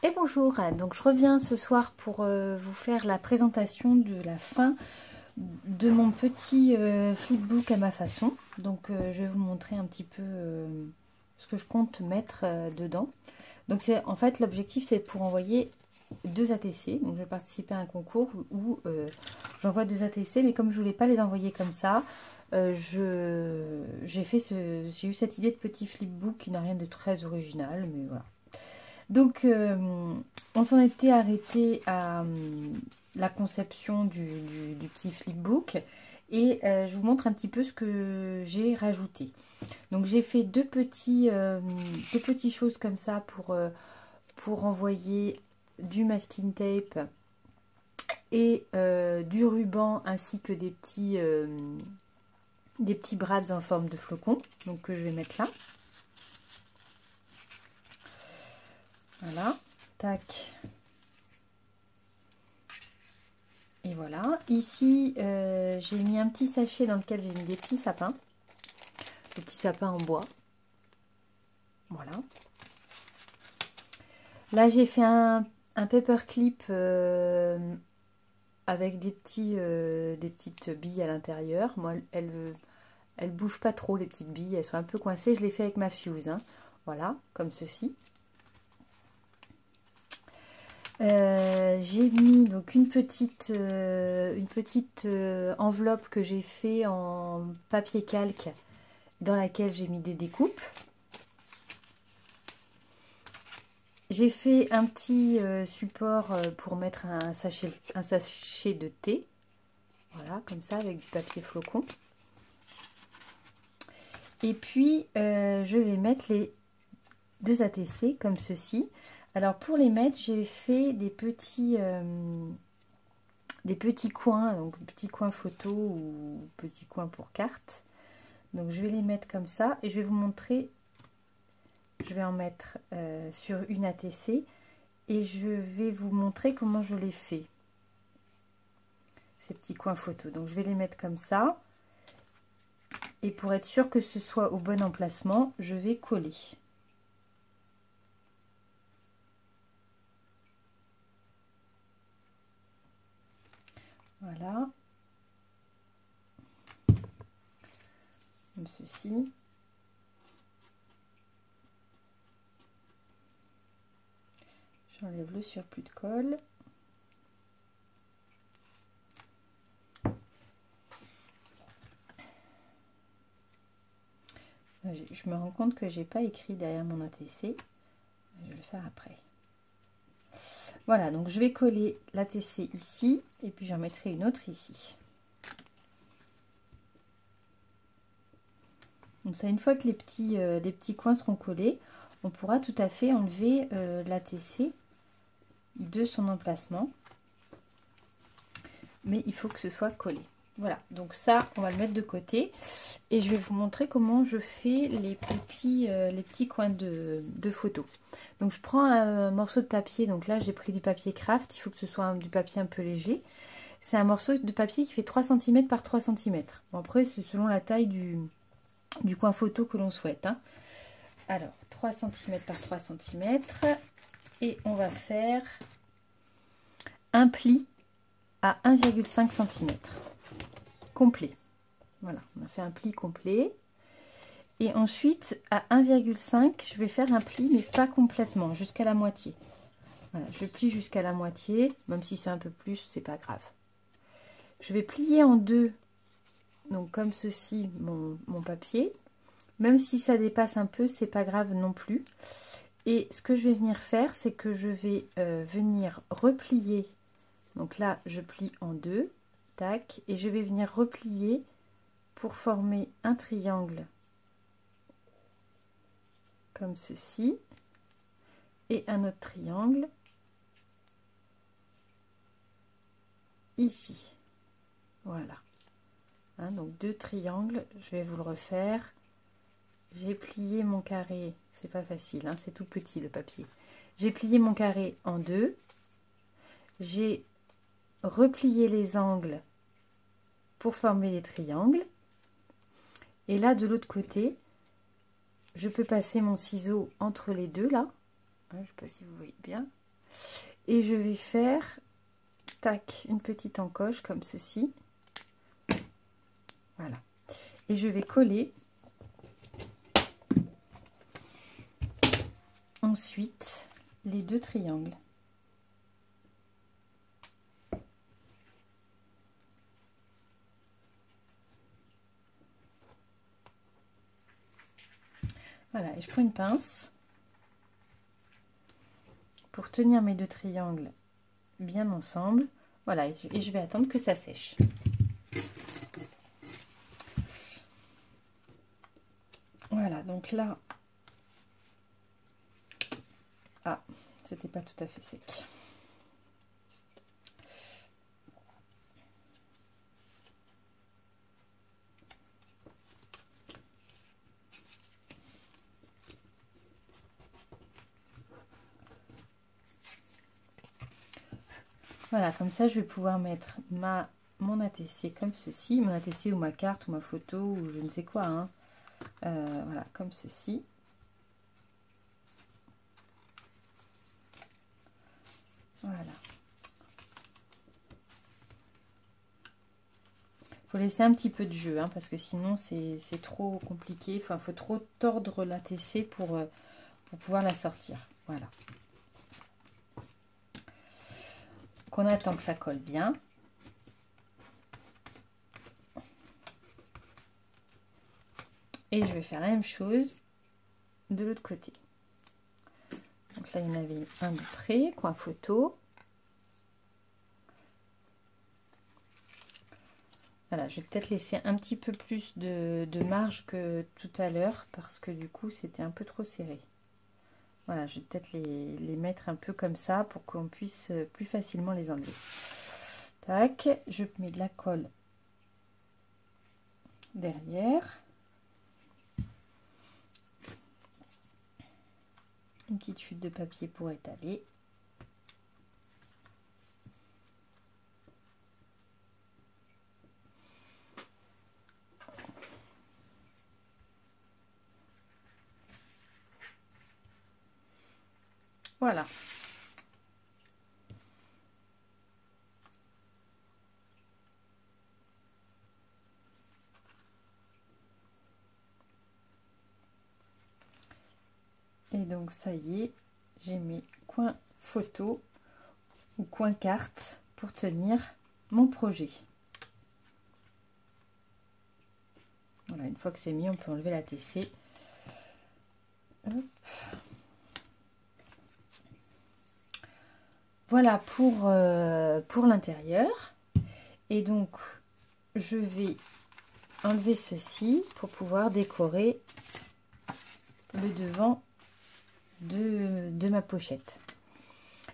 Et bonjour, donc je reviens ce soir pour vous faire la présentation de la fin de mon petit flipbook à ma façon. Donc je vais vous montrer un petit peu ce que je compte mettre dedans. Donc c'est en fait l'objectif, c'est pour envoyer 2 ATC. Donc je vais participer à un concours où j'envoie 2 ATC, mais comme je voulais pas les envoyer comme ça, j'ai eu cette idée de petit flipbook qui n'a rien de très original, mais voilà. Donc, on s'en était arrêté à la conception du petit flipbook et je vous montre un petit peu ce que j'ai rajouté. Donc, j'ai fait deux petites choses comme ça pour envoyer du masking tape et du ruban ainsi que des petits brads en forme de flocon, donc que je vais mettre là. Voilà, tac. Et voilà. Ici, j'ai mis un petit sachet dans lequel j'ai mis des petits sapins. Des petits sapins en bois. Voilà. Là, j'ai fait un paperclip avec des petites billes à l'intérieur. Moi, elles bougent pas trop, les petites billes. Elles sont un peu coincées. Je l'ai fait avec ma fuse. Hein. Voilà, comme ceci. J'ai mis donc une petite enveloppe que j'ai fait en papier calque dans laquelle j'ai mis des découpes. J'ai fait un petit support pour mettre un sachet de thé. Voilà, comme ça, avec du papier flocon. Et puis, je vais mettre les 2 ATC comme ceci. Alors pour les mettre, j'ai fait des petits coins, donc petits coins photo ou petits coins pour carte. Donc je vais les mettre comme ça et je vais vous montrer. Je vais en mettre sur une ATC et je vais vous montrer comment je les fais. Ces petits coins photo. Donc je vais les mettre comme ça. Et pour être sûr que ce soit au bon emplacement, je vais coller. Voilà. Comme ceci. J'enlève le surplus de colle. Je me rends compte que j'ai pas écrit derrière mon ATC. Je vais le faire après. Voilà, donc je vais coller l'ATC ici et puis j'en mettrai une autre ici. Donc ça, une fois que les petits coins seront collés, on pourra tout à fait enlever l'ATC de son emplacement. Mais il faut que ce soit collé. Voilà, donc ça, on va le mettre de côté. Et je vais vous montrer comment je fais les petits coins de photo. Donc je prends un morceau de papier. Donc là, j'ai pris du papier craft. Il faut que ce soit du papier un peu léger. C'est un morceau de papier qui fait 3 cm par 3 cm. Bon, après, c'est selon la taille du coin photo que l'on souhaite. Hein. Alors, 3 cm par 3 cm. Et on va faire un pli à 1,5 cm. Complet. Voilà, on a fait un pli complet. Et ensuite, à 1,5, je vais faire un pli, mais pas complètement, jusqu'à la moitié. Voilà, je plie jusqu'à la moitié, même si c'est un peu plus, c'est pas grave. Je vais plier en deux, donc comme ceci, mon papier. Même si ça dépasse un peu, c'est pas grave non plus. Et ce que je vais venir faire, c'est que je vais venir replier. Donc là, je plie en deux, tac, et je vais venir replier pour former un triangle comme ceci et un autre triangle ici. Voilà. Hein, donc 2 triangles, je vais vous le refaire. J'ai plié mon carré, c'est pas facile, hein, c'est tout petit le papier. J'ai plié mon carré en deux. J'ai replié les angles pour former les triangles. Et là, de l'autre côté, je peux passer mon ciseau entre les deux, là. Je ne sais pas si vous voyez bien. Et je vais faire, tac, une petite encoche comme ceci. Voilà. Et je vais coller ensuite les 2 triangles. Voilà, et je prends une pince pour tenir mes 2 triangles bien ensemble. Voilà, et je vais attendre que ça sèche. Voilà, donc là, ah, c'était pas tout à fait sec. Voilà, comme ça, je vais pouvoir mettre mon ATC comme ceci, mon ATC ou ma carte ou ma photo ou je ne sais quoi, hein. Voilà, comme ceci. Voilà. Il faut laisser un petit peu de jeu, hein, parce que sinon c'est trop compliqué. Enfin, il faut trop tordre l'ATC pour pouvoir la sortir. Voilà. Qu'on attend que ça colle bien. Et je vais faire la même chose de l'autre côté. Donc là, il y en avait un de près, coin photo. Voilà, je vais peut-être laisser un petit peu plus de marge que tout à l'heure, parce que du coup, c'était un peu trop serré. Voilà, je vais peut-être les mettre un peu comme ça, pour qu'on puisse plus facilement les enlever. Tac, je mets de la colle derrière. Une petite chute de papier pour étaler. Voilà. Et donc ça y est, j'ai mes coins photo ou coins carte pour tenir mon projet. Voilà, une fois que c'est mis, on peut enlever la TC. Hop. Voilà pour l'intérieur. Et donc, je vais enlever ceci pour pouvoir décorer le devant de ma pochette.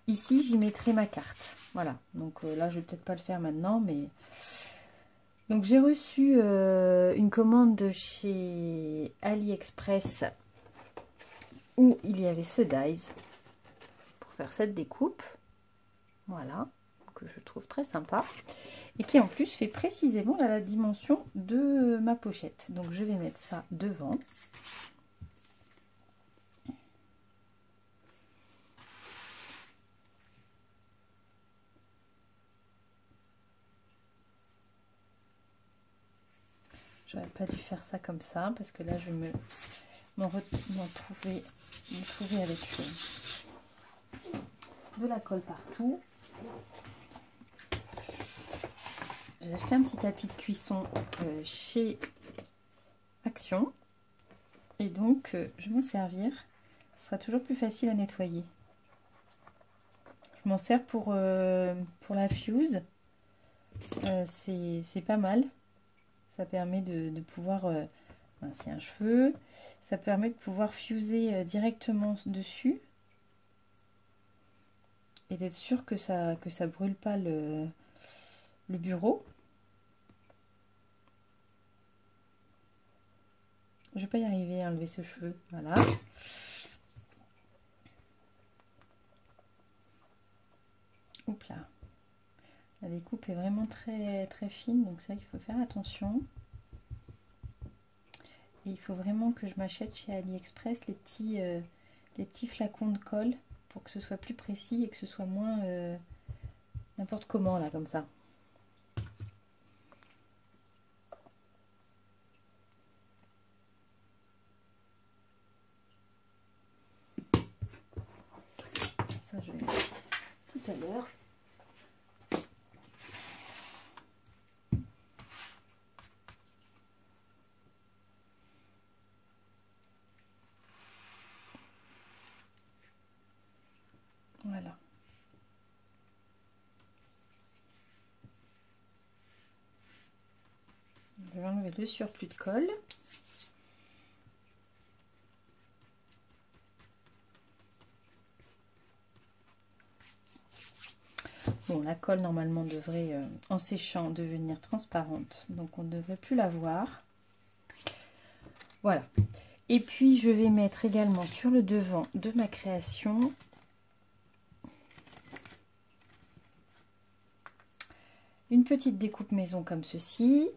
Ici, j'y mettrai ma carte. Voilà, donc là, je vais peut-être pas le faire maintenant, mais... Donc, j'ai reçu une commande de chez AliExpress où il y avait ce dies pour faire cette découpe. Voilà, que je trouve très sympa. Et qui en plus fait précisément à la dimension de ma pochette. Donc, je vais mettre ça devant. J'aurais pas dû faire ça comme ça, parce que là, je vais m'en trouver avec de la colle partout. J'ai acheté un petit tapis de cuisson chez Action. Et donc, je vais m'en servir. Ce sera toujours plus facile à nettoyer. Je m'en sers pour la fuse. C'est pas mal. Ça permet de pouvoir... c'est un cheveu. Ça permet de pouvoir fuser directement dessus. Et d'être sûr que ça brûle pas le bureau. Je vais pas y arriver à enlever ce cheveu. Voilà. Oups là. La découpe est vraiment très très fine, donc c'est vrai qu'il faut faire attention. Et il faut vraiment que je m'achète chez AliExpress les petits flacons de colle pour que ce soit plus précis et que ce soit moins n'importe comment là comme ça. Ça je vais faire tout à l'heure. Voilà. Je vais enlever le surplus de colle. Bon, la colle normalement devrait, en séchant, devenir transparente. Donc on ne devrait plus la voir. Voilà. Et puis je vais mettre également sur le devant de ma création une petite découpe maison comme ceci.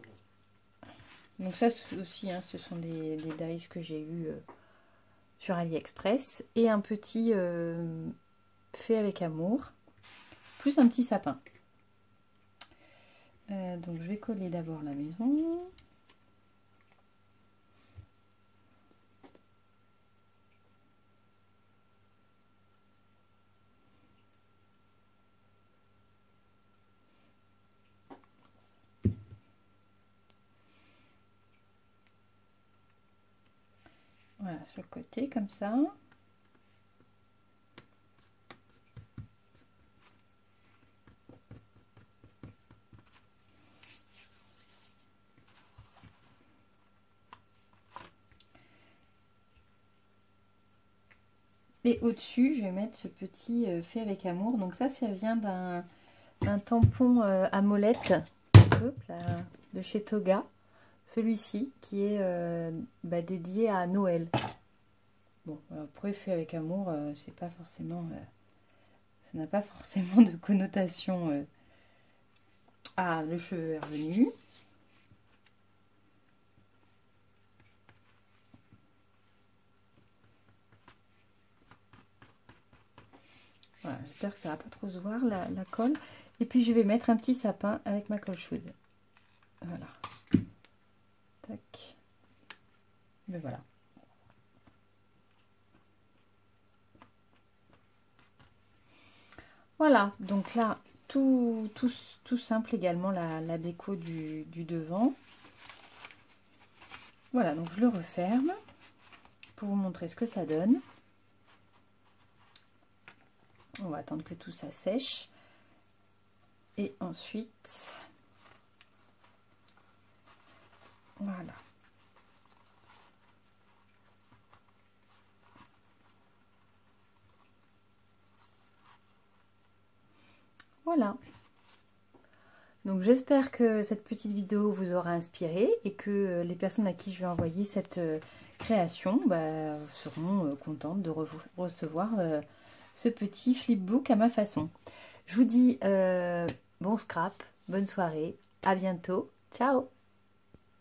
Donc ça aussi, hein, ce sont des dies que j'ai eu sur AliExpress. Et un petit fait avec amour, plus un petit sapin. Donc je vais coller d'abord la maison. Voilà, sur le côté comme ça. Et au-dessus, je vais mettre ce petit fait avec amour. Donc ça vient d'un tampon à molette de chez Toga. Celui-ci qui est dédié à Noël. Bon, après fait avec amour, c'est pas forcément, ça n'a pas forcément de connotation. Ah, le cheveu est revenu. Voilà, j'espère que ça va pas trop se voir la colle. Et puis je vais mettre un petit sapin avec ma colle chaude. Voilà. Tac. Mais voilà. Voilà, donc là, tout simple également la déco du devant. Voilà, donc je le referme pour vous montrer ce que ça donne. On va attendre que tout ça sèche. Et ensuite, voilà. Voilà. Donc j'espère que cette petite vidéo vous aura inspiré et que les personnes à qui je vais envoyer cette création seront contentes de recevoir ce petit flipbook à ma façon. Je vous dis bon scrap, bonne soirée, à bientôt, ciao!